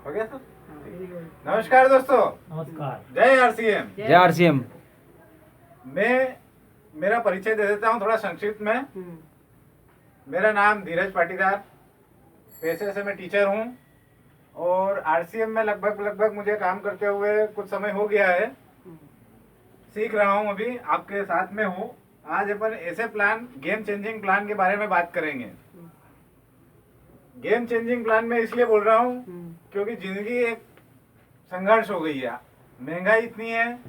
हो गया सर। नमस्कार दोस्तों। नमस्कार। जय आरसीएम। जय आरसीएम। मैं मेरा परिचय दे देता हूँ थोड़ा संक्षिप्त में। मेरा नाम धीरज पाटीदार, पेशे से मैं टीचर हूँ और आरसीएम में लगभग मुझे काम करते हुए कुछ समय हो गया है। सीख रहा हूँ, अभी आपके साथ में हूँ। आज अपन ऐसे प्लान, गेम चेंजिंग प्लान के बारे में बात करेंगे। गेम चेंजिंग प्लान में इसलिए बोल रहा हूँ क्योंकि जिंदगी एक संघर्ष हो गई है। महंगाई इतनी है,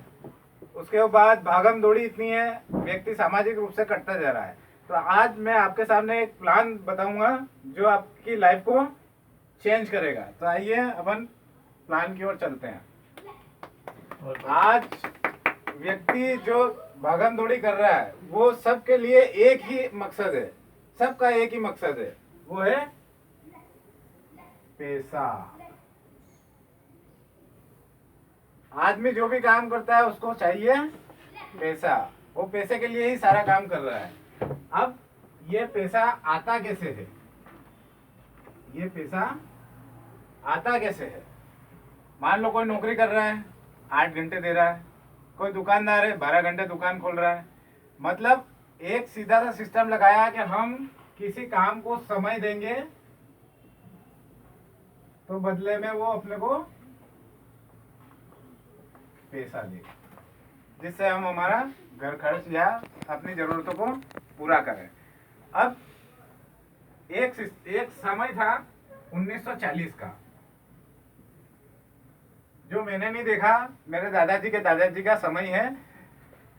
उसके बाद भागम दौड़ी इतनी है, व्यक्ति सामाजिक रूप से कटता जा रहा है। तो आज मैं आपके सामने एक प्लान बताऊंगा जो आपकी लाइफ को चेंज करेगा। तो आइए अपन प्लान की ओर चलते हैं। आज व्यक्ति जो भागम दौड़ी कर रहा है वो सबके लिए एक ही मकसद है, सबका एक ही मकसद है, वो है पैसा। आदमी जो भी काम करता है उसको चाहिए पैसा, वो पैसे के लिए ही सारा काम कर रहा है। अब ये पैसा आता कैसे है? ये पैसा आता कैसे है? मान लो कोई नौकरी कर रहा है, 8 घंटे दे रहा है। कोई दुकानदार है, 12 घंटे दुकान खोल रहा है। मतलब एक सीधा सा सिस्टम लगाया कि हम किसी काम को समय देंगे तो बदले में वो अपने को पैसा देगा, जिससे हम हमारा घर खर्च या अपनी जरूरतों को पूरा करें। अब एक समय था 1940 का, जो मैंने नहीं देखा, मेरे दादाजी के दादाजी का समय है,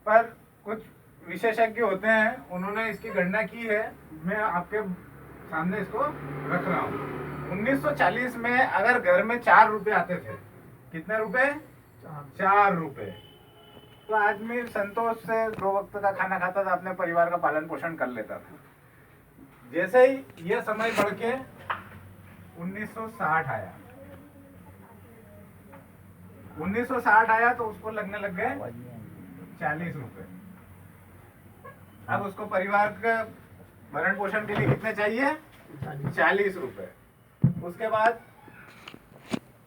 पर कुछ विशेषज्ञ होते हैं, उन्होंने इसकी गणना की है। मैं आपके सामने इसको रख रहा हूँ। 1940 में अगर घर में 4 रुपए आते थे, कितने रुपए? 4 रुपए। तो आदमी संतोष से 2 वक्त का खाना खाता था, अपने परिवार का पालन पोषण कर लेता था। जैसे ही यह समय बढ़ के 1960 आया, 1960 आया तो उसको लगने लग गए 40 रुपए। अब उसको परिवार का भरण पोषण के लिए कितने चाहिए? 40 रुपए। उसके बाद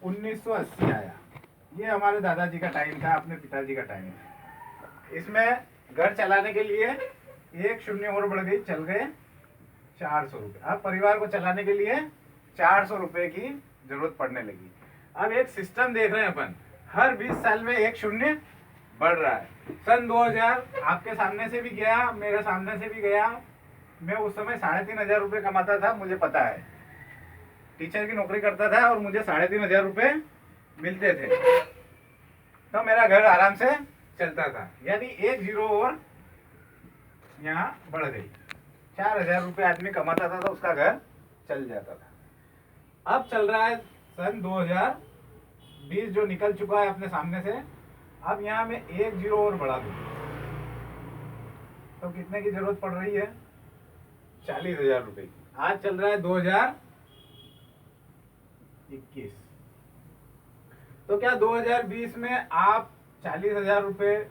1980 आया, ये हमारे दादाजी का टाइम था, अपने पिताजी का टाइम था। इसमें घर चलाने के लिए एक शून्य और बढ़ गई, चल गए 400 रुपए। अब परिवार को चलाने के लिए 400 रुपए की जरूरत पड़ने लगी। अब एक सिस्टम देख रहे हैं अपन, हर 20 साल में एक शून्य बढ़ रहा है। सन 2000 आपके सामने से भी गया, मेरे सामने से भी गया। मैं उस समय 3500 रुपये कमाता था, मुझे पता है। टीचर की नौकरी करता था और मुझे 3500 रुपये मिलते थे, तो मेरा घर आराम से चलता था। यानी एक जीरो और यहाँ बढ़ गई। 4000 रुपये आदमी कमाता था तो उसका घर चल जाता था। अब चल रहा है सन 2020 जो निकल चुका है अपने सामने से। अब यहाँ मैं एक जीरो और बढ़ा दूँ तो कितने की जरूरत पड़ रही है? 40,000 रुपए की। आज चल रहा है 2021। तो क्या 2020 में आप 40,000 रुपए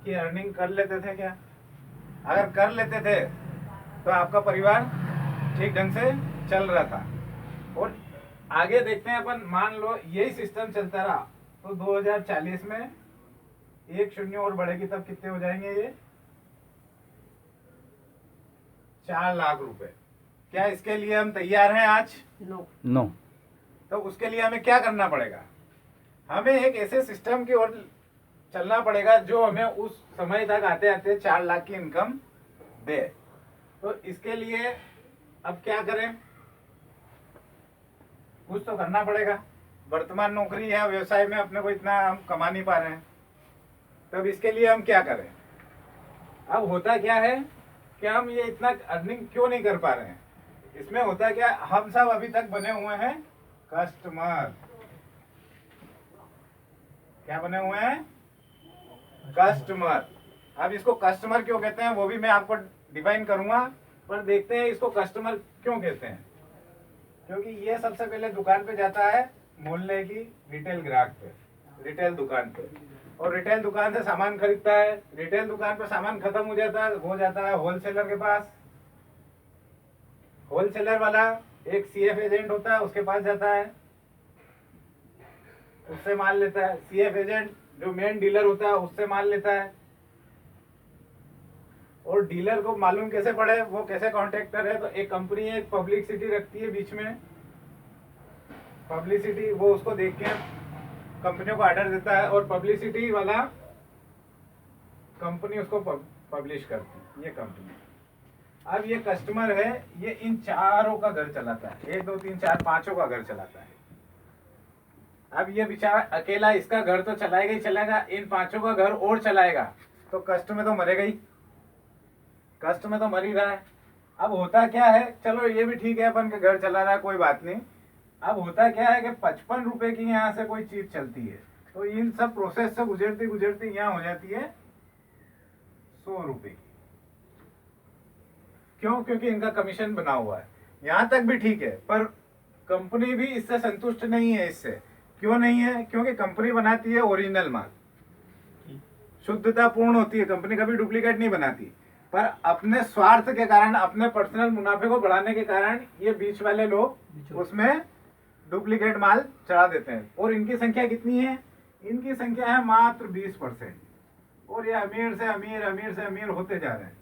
की अर्निंग कर लेते थे क्या? अगर कर लेते थे तो आपका परिवार ठीक ढंग से चल रहा था। और आगे देखते हैं अपन, मान लो यही सिस्टम चलता रहा तो 2040 में एक शून्य और बढ़ेगी, तब कितने हो जाएंगे ये? 4 लाख रुपए। क्या इसके लिए हम तैयार हैं आज? नो। तो उसके लिए हमें क्या करना पड़ेगा? हमें एक ऐसे सिस्टम की ओर चलना पड़ेगा जो हमें उस समय तक आते आते 4 लाख की इनकम दे। तो इसके लिए अब क्या करें? कुछ तो करना पड़ेगा। वर्तमान नौकरी या व्यवसाय में अपने को इतना हम कमा नहीं पा रहे हैं, तो अब इसके लिए हम क्या करें? अब होता क्या है कि हम ये इतना अर्निंग क्यों नहीं कर पा रहे हैं? इसमें होता क्या, हम सब अभी तक बने हुए हैं कस्टमर। क्या बने हुए हैं? कस्टमर। अब इसको कस्टमर क्यों कहते हैं वो भी मैं आपको डिफाइन करूंगा, पर देखते हैं इसको कस्टमर क्यों कहते हैं। क्योंकि ये सबसे पहले दुकान पे जाता है, मोहल्ले की रिटेल ग्राहक पे, रिटेल दुकान पे, और रिटेल दुकान से सामान खरीदता है। रिटेल दुकान पे सामान खत्म हो जाता है होलसेलर के पास। होलसेलर वाला एक सीएफ एजेंट होता है, उसके पास जाता है, उससे माल लेता है। सीएफ एजेंट जो मेन डीलर होता है उससे माल लेता है, और डीलर को मालूम कैसे पड़े वो कैसे कांटेक्ट करे, तो एक कंपनी एक पब्लिसिटी रखती है बीच में, पब्लिसिटी वो उसको देख के कंपनियों को ऑर्डर देता है, और पब्लिसिटी वाला कंपनी उसको पब्लिश करती है, ये कंपनी। अब ये कस्टमर है, ये इन चारों का घर चलाता है, 1 2 3 4 5 का घर चलाता है। अब ये बेचारा अकेला इसका घर तो चलाएगा ही चलाएगा, इन 5 का घर और चलाएगा, तो कष्ट में तो मरेगा ही, कष्ट में तो मर ही रहा है। अब होता क्या है, चलो ये भी ठीक है, अपन के घर चला रहा है कोई बात नहीं। अब होता क्या है कि 55 रुपए की यहाँ से कोई चीज चलती है, तो इन सब प्रोसेस से गुजरती गुजरती यहाँ हो जाती है 100 रुपए की। क्यों? क्योंकि इनका कमीशन बना हुआ है। यहाँ तक भी ठीक है, पर कंपनी भी इससे संतुष्ट नहीं है। इससे क्यों नहीं है? क्योंकि कंपनी बनाती है ओरिजिनल माल, शुद्धता पूर्ण होती है, कंपनी कभी डुप्लीकेट नहीं बनाती। पर अपने स्वार्थ के कारण, अपने पर्सनल मुनाफे को बढ़ाने के कारण ये बीच वाले लोग उसमें डुप्लीकेट माल चढ़ा देते हैं। और इनकी संख्या कितनी है? इनकी संख्या है मात्र 20%, और ये अमीर से अमीर, अमीर से अमीर होते जा रहे हैं।